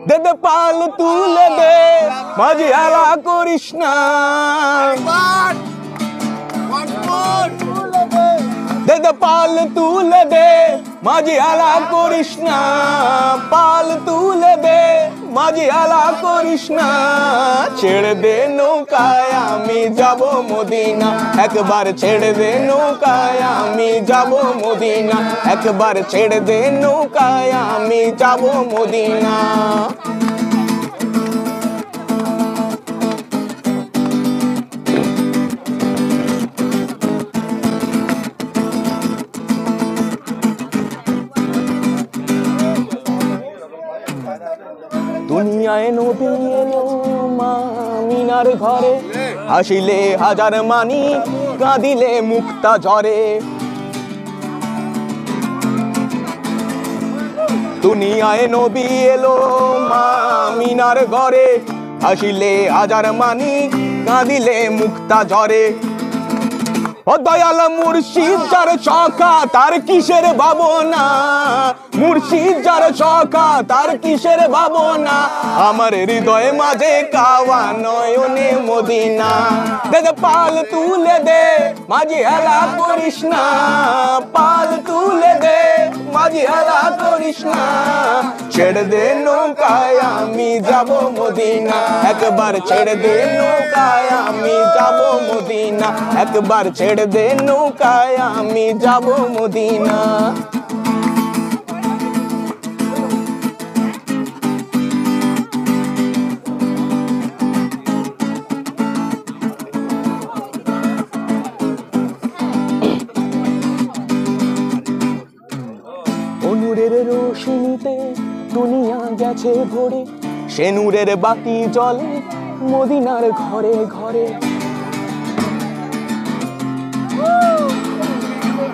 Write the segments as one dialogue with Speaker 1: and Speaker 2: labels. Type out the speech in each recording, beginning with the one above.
Speaker 1: দে দে পাল তুলে দে, মাঝি হেলা করিস না। দে দে পাল তুলে দে, মাঝি হেলা করিস না। পাল তুলে দে, মাঝি হেলা করিস না। ছেড়ে দে নৌকায় আমি যাব মদিনা, একবার ছেড়ে দে নৌকায় আমি যাব মদিনা, একবার ছেড়ে দে নৌকায় আমি যাব মদিনা। দুনিয়ায় নবী এলো মা আমিনার ঘরে, হাসিলে হাজার মানি, কাঁদিলে মুক্তা ঝরে। দুনিয়ায় নবী এলো মা আমিনার ঘরে, হাসিলে হাজার মানি, কাঁদিলে মুক্তা ঝরে। ও দয়াল মুর্শিদ যার সখা তার কিসের ভাবনা, মুর্শিদ যার সখা তার কিসের ভাবনা। আমার হৃদয়ে মাঝে কাওয়া নয়নে মদিনা। দে দে পাল তুলে দে, মাঝি হেলা করিস না। পাল তুলে দে, মাঝি হেলা করিস না। ছেড়ে দে নৌকায় আমি যাব মদিনা, একবার ছেড়ে দে নৌকায় আমি যাব মদিনা, একবার ছেড়ে দে নৌকায় আমি যাব মদিনা। নূরের রোশনীতে দুনিয়া গেছে ভরে, সে নূরের বাতি জ্বলে মদিনার ঘরে ঘরে।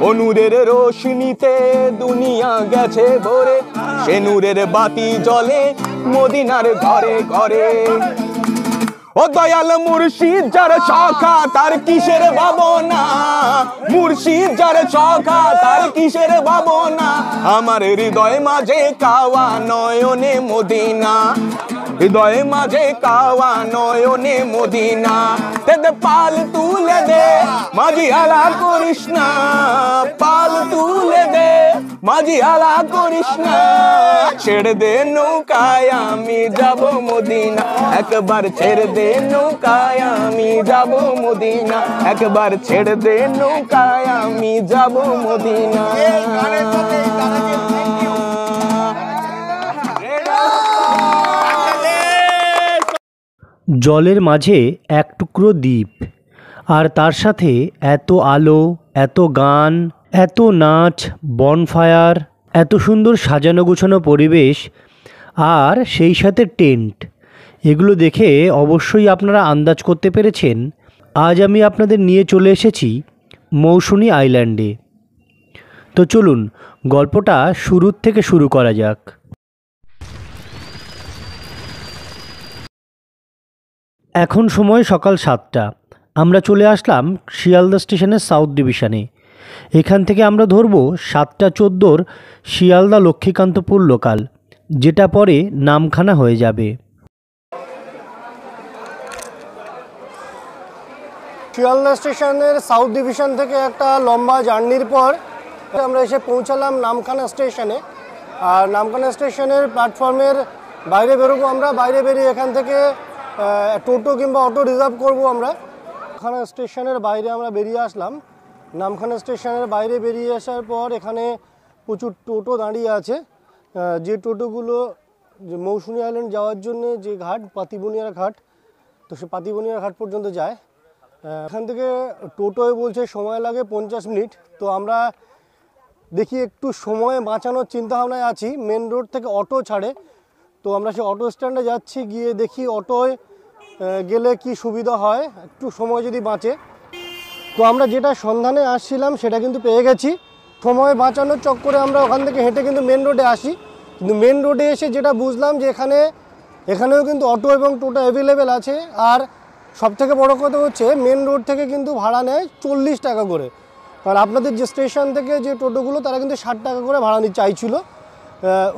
Speaker 1: ও নূরের রোশনীতে দুনিয়া গেছে ভরে, সে নূরের বাতি জ্বলে মদিনার ঘরে ঘরে। ও দয়াল মুর্শিদ যার সখা তার কিসের ভাবনা, মুর্শিদ যার সখা তার কিসের ভাবনা। আমার হৃদয় মাঝে কাওয়া নয়নে মদিনা, হৃদয় মাঝে কাওয়া নয়নে মদিনা। দে দে পাল তুলে দে, মাঝি হেলা করিস না। পাল তুলে দে, মাঝি হেলা করিস না। ছেড়ে দে নৌকায় আমি যাব মদিনা, একবার ছেড়ে দে নৌকায় আমি যাব মদিনা, একবার ছেড়ে দে নৌকায় আমি যাব মদিনা।
Speaker 2: জলের মাঝে এক টুকরো দ্বীপ, আর তার সাথে এত আলো, এত গান, এত নাচ, বনফায়ার, এত সুন্দর সাজানো গোছানো পরিবেশ, আর সেই সাথে টেন্ট। এগুলো দেখে অবশ্যই আপনারা আন্দাজ করতে পেরেছেন আজ আমি আপনাদের নিয়ে চলে এসেছি মৌসুনী আইল্যান্ডে। তো চলুন গল্পটা শুরুর থেকে শুরু করা যাক। এখন সময় সকাল 7টা। আমরা চলে আসলাম শিয়ালদা স্টেশনের সাউথ ডিভিশনে। এখান থেকে আমরা ধরব 7:14 শিয়ালদা লক্ষ্মীকান্তপুর লোকাল, যেটা পরে নামখানা হয়ে যাবে।
Speaker 3: শিয়ালদা স্টেশনের সাউথ ডিভিশন থেকে একটা লম্বা জার্নির পর আমরা এসে পৌঁছালাম নামখানা স্টেশনে। আর নামখানা স্টেশনের প্ল্যাটফর্মের বাইরে বেরোবো আমরা। বাইরে বেরিয়ে এখান থেকে টোটো কিংবা অটো রিজার্ভ করব আমরা। নামখানা স্টেশনের বাইরে আমরা বেরিয়ে আসলাম। নামখানা স্টেশনের বাইরে বেরিয়ে আসার পর এখানে প্রচুর টোটো দাঁড়িয়ে আছে, যে টোটোগুলো মৌসুনী আইল্যান্ড যাওয়ার জন্য যে ঘাট পাতিবনিয়ার ঘাট, তো সে পাতিবনিয়ার ঘাট পর্যন্ত যায়। এখান থেকে টোটোয় বলছে সময় লাগে 50 মিনিট। তো আমরা দেখি একটু সময় বাঁচানোর চিন্তাভাবনায় আছি। মেন রোড থেকে অটো ছাড়ে, তো আমরা সেই অটো স্ট্যান্ডে যাচ্ছি, গিয়ে দেখি অটোয় গেলে কি সুবিধা হয়, একটু সময় যদি বাঁচে। তো আমরা যেটা সন্ধানে আসছিলাম সেটা কিন্তু পেয়ে গেছি। সময় বাঁচানোর চক্করে আমরা ওখান থেকে হেঁটে কিন্তু মেন রোডে আসি। কিন্তু মেন রোডে এসে যেটা বুঝলাম যে এখানেও কিন্তু অটো এবং টোটো অ্যাভেলেবেল আছে। আর সবথেকে বড় কথা হচ্ছে মেন রোড থেকে কিন্তু ভাড়া নেয় 40 টাকা করে। কারণ আপনাদের যে স্টেশন থেকে যে টোটোগুলো তারা কিন্তু 60 টাকা করে ভাড়া চাইছিল।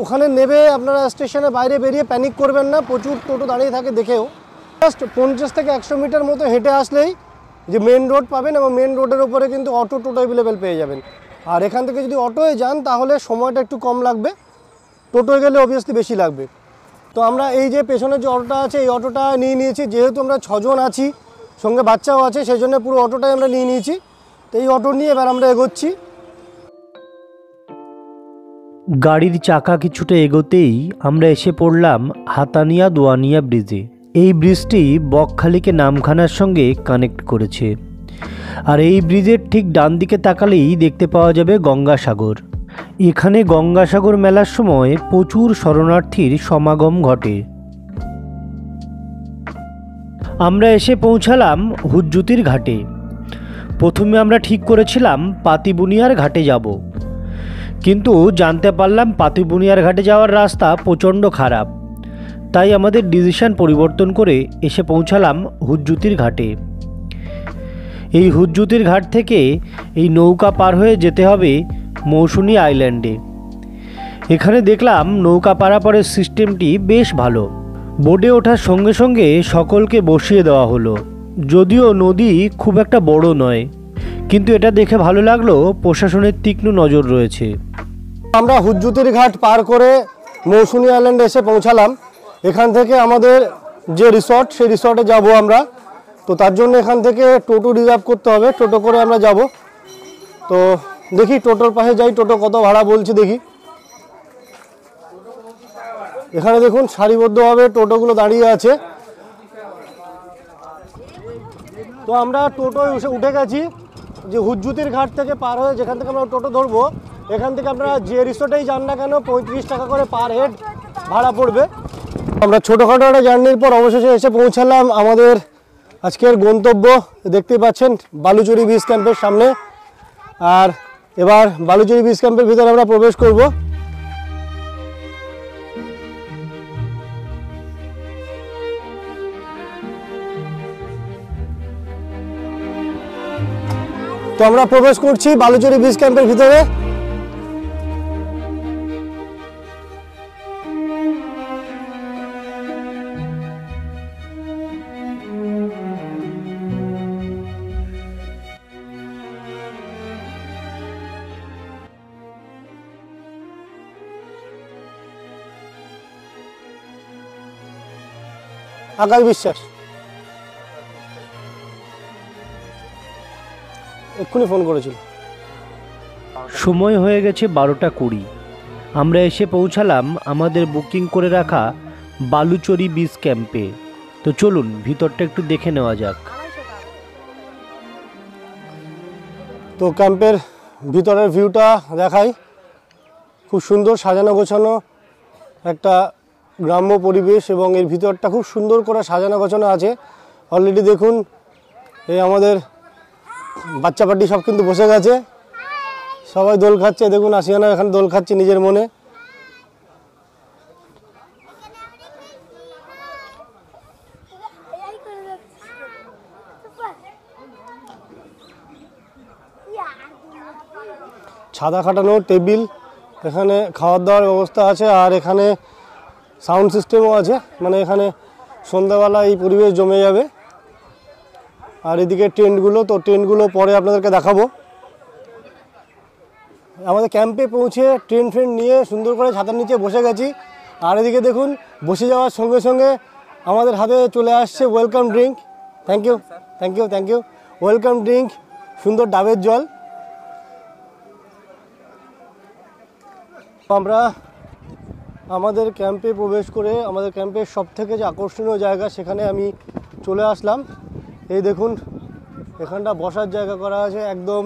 Speaker 3: ওখানে নেবে আপনারা স্টেশনের বাইরে বেরিয়ে প্যানিক করবেন না, প্রচুর টোটো দাঁড়িয়ে থাকে দেখেও। জাস্ট 50 থেকে 100 মিটার মতো হেঁটে আসলেই যে মেন রোড পাবেন, এবং মেন রোডের ওপরে কিন্তু অটো টোটো অ্যাভেলেবেল পেয়ে যাবেন। আর এখান থেকে যদি অটোয় যান তাহলে সময়টা একটু কম লাগবে, টোটোয় গেলে অবভিয়াসলি বেশি লাগবে। তো আমরা এই যে পেছনের যে অটোটা আছে এই অটোটা নিয়ে নিয়েছি, যেহেতু আমরা 6 জন আছি, সঙ্গে বাচ্চাও আছে, সেই জন্য পুরো অটোটাই আমরা নিয়ে নিয়েছি। তো এই অটো নিয়ে এবার আমরা এগোচ্ছি।
Speaker 2: গাড়ির চাকা কিছুটা এগোতেই আমরা এসে পড়লাম হাতানিয়া দোয়ানিয়া ব্রিজে। এই ব্রিজটি বকখালিকে নামখানার সঙ্গে কানেক্ট করেছে। আর এই ব্রিজের ঠিক ডান দিকে তাকালেই দেখতে পাওয়া যাবে গঙ্গাসাগর। এখানে গঙ্গাসাগর মেলার সময় প্রচুর শরণার্থীর সমাগম ঘটে। আমরা এসে পৌঁছালাম হুজ্জুতির ঘাটে। প্রথমে আমরা ঠিক করেছিলাম পাতিবুনিয়ার ঘাটে যাব, কিন্তু জানতে পারলাম পাতিবুনিয়ার ঘাটে যাওয়ার রাস্তা প্রচণ্ড খারাপ, তাই আমাদের ডিসিশন পরিবর্তন করে এসে পৌঁছালাম হুজ্জুতির ঘাটে। এই হুজ্জুতির ঘাট থেকে এই নৌকা পার হয়ে যেতে হবে মৌসুনি আইল্যান্ডে। এখানে দেখলাম নৌকা পারাপারের সিস্টেমটি বেশ ভালো। বোটে ওঠার সঙ্গে সঙ্গে সকলকে বসিয়ে দেওয়া হলো। যদিও নদী খুব একটা বড় নয়, কিন্তু এটা দেখে ভালো লাগলো প্রশাসনের তীক্ষ্ণ নজর রয়েছে।
Speaker 3: আমরা হুজ্জুতির ঘাট পার করে মৌসুনি আইল্যান্ডে এসে পৌঁছালাম। এখান থেকে আমাদের যে রিসর্ট, সেই রিসর্টে যাব আমরা। তো তার জন্য এখান থেকে টোটো রিজার্ভ করতে হবে, টোটো করে আমরা যাব। তো দেখি টোটোর পাশে যাই, টোটো কত ভাড়া বলছে দেখি। এখানে দেখুন সারিবদ্ধভাবে টোটোগুলো দাঁড়িয়ে আছে। তো আমরা টোটোয় উঠে গেছি, যে হুজ্জুতির ঘাট থেকে পার হয়ে যেখান থেকে আমরা টোটো ধরবো, এখান থেকে আপনারা যে রিসোর্টেই যান না কেন 35 টাকা করে পার হেড ভাড়া পড়বে। আমরা ছোটোখাটো একটা জার্নির পর অবশেষে এসে পৌঁছালাম আমাদের আজকের গন্তব্য। দেখতেই পাচ্ছেন বালুচরি বেস ক্যাম্পের সামনে। আর এবার বালুচরি বেস ক্যাম্পের ভিতরে আমরা প্রবেশ করব। তো আমরা প্রবেশ করছি বালুচরি বেস ক্যাম্পের ভিতরে। আকাশ বিশ্বাস এক্ষুনি ফোন করেছিল।
Speaker 2: সময় হয়ে গেছে 12টা 20। আমরা এসে পৌঁছালাম আমাদের বুকিং করে রাখা বালুচরি বিচ ক্যাম্পে। তো চলুন ভিতরটা একটু দেখে নেওয়া যাক।
Speaker 3: তো ক্যাম্পের ভিতরের ভিউটা দেখাই। খুব সুন্দর সাজানো গোছানো একটা গ্রাম্য পরিবেশ, এবং এর ভিতরটা খুব সুন্দর করে সাজানো গোছানো আছে। অলরেডি দেখুন এই আমাদের বাচ্চা পার্টি সব কিন্তু বসে গেছে, সবাই দোল খাচ্ছে। দেখুন আসিয়ানা এখানে দোল খাচ্ছে নিজের মনে। ছাদা খাটানো টেবিল, এখানে খাওয়ার দাওয়ার ব্যবস্থা আছে, আর এখানে সাউন্ড সিস্টেমও আছে। মানে এখানে সন্ধ্যাবেলা এই পরিবেশ জমে যাবে। আর এদিকে টেন্টগুলো, তো টেন্টগুলো পরে আপনাদেরকে দেখাবো। আমাদের ক্যাম্পে পৌঁছে টেন্ট ফ্রেন্ট নিয়ে সুন্দর করে ছাতার নিচে বসে গেছি। আর এদিকে দেখুন বসে যাওয়ার সঙ্গে সঙ্গে আমাদের হাতে চলে আসছে welcome drink. Thank you thank you thank you. Welcome drink, সুন্দর ডাবের জল। আমরা আমাদের ক্যাম্পে প্রবেশ করে আমাদের ক্যাম্পের সবথেকে যে আকর্ষণীয় জায়গা সেখানে আমি চলে আসলাম। এই দেখুন এখানটা বসার জায়গা করা আছে একদম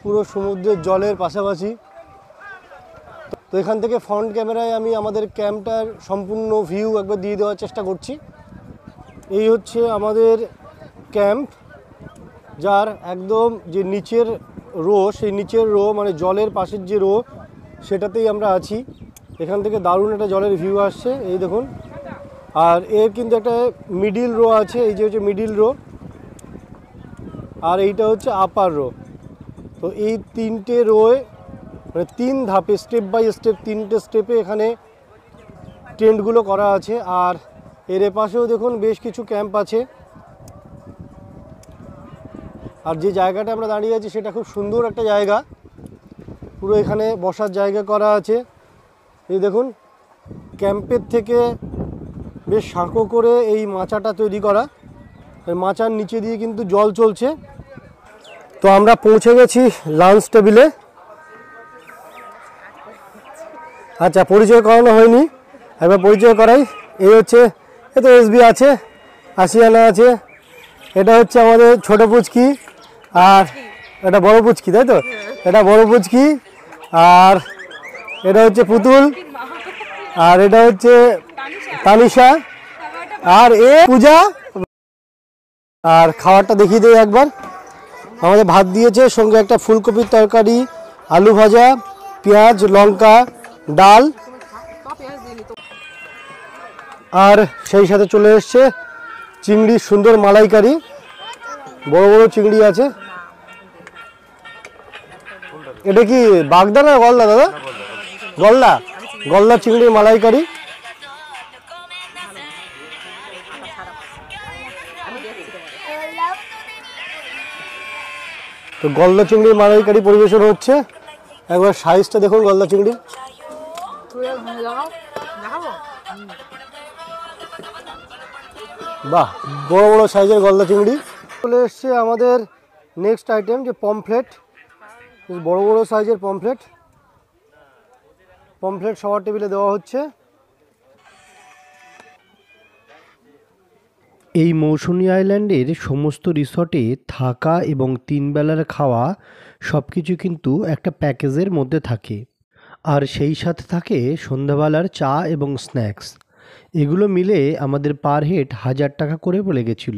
Speaker 3: পুরো সমুদ্রের জলের পাশাপাশি। তো এখান থেকে ফ্রন্ট ক্যামেরায় আমি আমাদের ক্যাম্পটার সম্পূর্ণ ভিউ একবার দিয়ে দেওয়ার চেষ্টা করছি। এই হচ্ছে আমাদের ক্যাম্প, যার একদম যে নিচের রো, সেই নিচের রো মানে জলের পাশের যে রো সেটাতেই আমরা আছি। এখান থেকে দারুণ একটা জলের ভিউ আসছে, এই দেখুন। আর এর কিন্তু একটা মিডিল রো আছে, এই যে হচ্ছে মিডিল রো, আর এইটা হচ্ছে আপার রো। তো এই তিনটে রোয় মানে 3 ধাপে স্টেপ বাই স্টেপ 3টে স্টেপে এখানে টেন্টগুলো করা আছে। আর এর পাশেও দেখুন বেশ কিছু ক্যাম্প আছে। আর যে জায়গাটা আমরা দাঁড়িয়ে আছি সেটা খুব সুন্দর একটা জায়গা, পুরো এখানে বসার জায়গা করা আছে। এই দেখুন ক্যাম্পের থেকে বেশ সাঁকো করে এই মাচাটা তৈরি করা, এই মাচার নিচে দিয়ে কিন্তু জল চলছে। তো আমরা পৌঁছে গেছি লাঞ্চ টেবিলে। আচ্ছা, পরিচয় করানো হয়নি, একবার পরিচয় করাই। এই হচ্ছে, এ তো এসবি আছে, আসিয়ানা আছে, এটা হচ্ছে আমাদের ছোট পুচকি, আর এটা বড় পুচকি, তাই তো? এটা বড় পুচকি, আর এটা হচ্ছে পুতুল, আর এটা হচ্ছে তানিশা, আর এ পূজা। আর খাবারটা দেখিয়ে দিই একবার। আমাদের ভাত দিয়েছে, সঙ্গে একটা ফুলকপির তরকারি, আলু ভাজা, পেঁয়াজ, লঙ্কা, ডাল, আর সেই সাথে চলে এসছে চিংড়ির সুন্দর মালাইকারি। বড় বড় চিংড়ি আছে। এটা কি বাগদা না গলদা দাদা? গলদা, গলদা চিংড়ির মালাইকারি। তো গলদা চিংড়ির মালাইকারি পরিবেশন হচ্ছে। একবার সাইজটা দেখুন গলদা চিংড়ির। বাহ, বড় বড় সাইজের গলদা চিংড়ি। চলে এসছে আমাদের নেক্সট আইটেম, যে পমফ্লেট। বড় বড় সাইজের পমফ্লেট, পমফ্লেট সবার টেবিলে দেওয়া হচ্ছে।
Speaker 2: এই মৌসুমী আইল্যান্ডের সমস্ত রিসর্টে থাকা এবং 3 বেলার খাওয়া সব কিছু কিন্তু একটা প্যাকেজের মধ্যে থাকে। আর সেই সাথে থাকে সন্ধ্যাবেলার চা এবং স্ন্যাক্স। এগুলো মিলে আমাদের পার হেড 1000 টাকা করে লেগেছিল।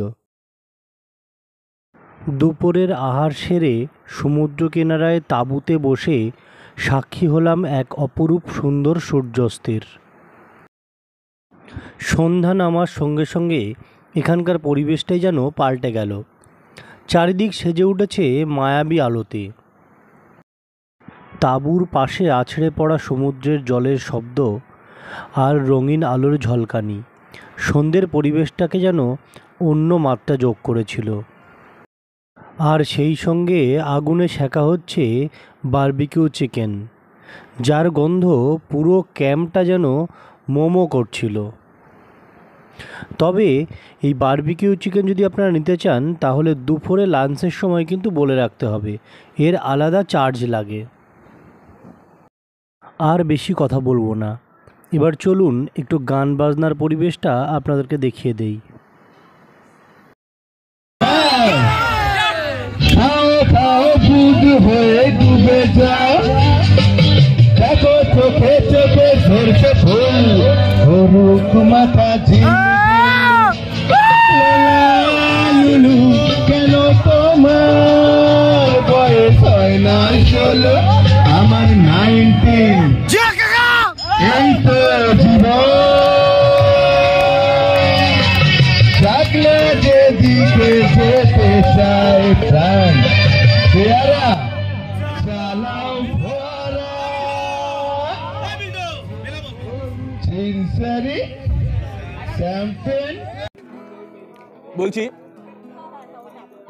Speaker 2: দুপুরের আহার সেরে সমুদ্র কিনারায় তাঁবুতে বসে সাক্ষী হলাম এক অপরূপ সুন্দর সূর্যাস্তের। সন্ধ্যা নামার সঙ্গে সঙ্গে এখানকার পরিবেশটাই যেন পাল্টে গেল। চারিদিক সেজে উঠেছে মায়াবী আলোতে। তাঁবুর পাশে আছড়ে পড়া সমুদ্রের জলের শব্দ আর রঙিন আলোর ঝলকানি সন্ধ্যের পরিবেশটাকে যেন অন্য মাত্রা যোগ করেছিল। আর সেই সঙ্গে আগুনে সেঁকা হচ্ছে বারবিকিউ চিকেন, যার গন্ধ পুরো ক্যাম্পটা যেন মোমো করছিল। তবে এই বারবিকিউ চিকেন যদি আপনারা নিতে চান তাহলে দুপুরে লাঞ্চের সময় কিন্তু বলে রাখতে হবে, এর আলাদা চার্জ লাগে। আর বেশি কথা বলবো না, এবার চলুন একটু গান বাজনার পরিবেশটা আপনাদেরকে দেখিয়ে দেই।
Speaker 4: হয়ে ডুবে যাও, দেখো চোখে চোখে ঝরছে ফুল, হরুক মাথা ঝিলু। কেন তোমার বয়স হয় না 16, আমার 19। এই তো জীবন, থাকলে যেদিকে যেতে চায় প্রাণ, পেয়ারা চালাও ভরা, চিনসারি শ্যাম্পেন।
Speaker 1: বলছি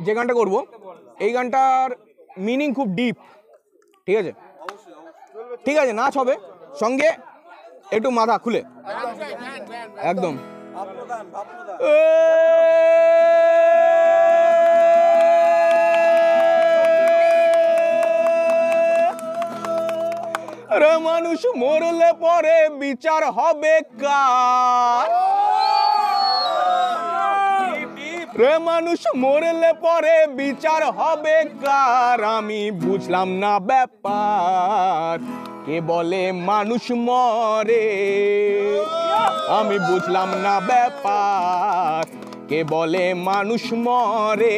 Speaker 1: যে গানটা করব, এই গানটার মিনিং খুব ডিপ, ঠিক আছে? ঠিক আছে, নাচ হবে সঙ্গে, একটু মাথা খুলে একদম। রে মানুষ মরলে পরে বিচার হবে কার? রে মানুষ মরলে পরে বিচার হবে কার? আমি বুঝলাম না ব্যাপার, কে বলে মানুষ মরে? আমি বুঝলাম না ব্যাপার, কে বলে মানুষ মরে?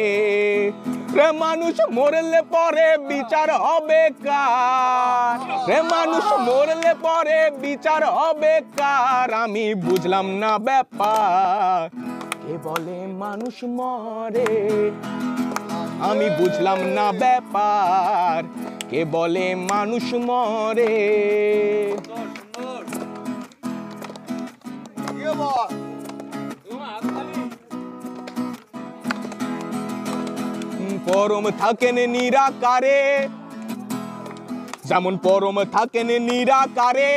Speaker 1: রে মানুষ মরলে পরে বিচার হবে কার? রে মানুষ মরলে পরে বিচার হবে কার? আমি বুঝলাম না ব্যাপার, কে বলে মানুষ মরে? আমি বুঝলাম না ব্যাপার, কে বলে মানুষ মরে। পরম থাকেন নিরাকারে, যেমন পরম থাকেন নিরাকারে,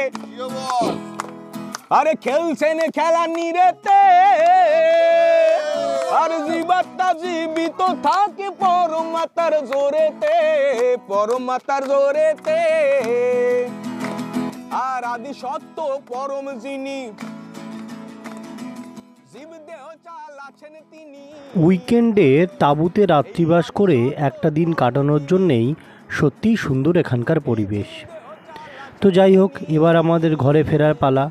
Speaker 1: আরে খেলছেন খেলা নিরেতে, আর জীবাত্মা জীবিত থাকে পরমাত্মার জোরেতে, পরমাত্মার জোরেতে। আর আদি সত্য পরম যিনি, জীবদেহ চালাচ্ছেন তিনি।
Speaker 2: উইকেন্ডে তাঁবুতে রাত্রিবাস করে একটা দিন কাটানোর জন্যেই সত্যিই সুন্দর এখানকার পরিবেশ। তো যাই হোক, এবার আমাদের ঘরে ফেরার পালা।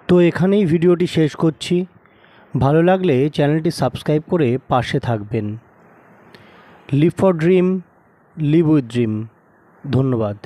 Speaker 2: তো এখানেই ভিডিওটি শেষ করছি। ভালো লাগলে চ্যানেলটি সাবস্ক্রাইব করে পাশে থাকবেন। Live for dream, live with dream. ধন্যবাদ।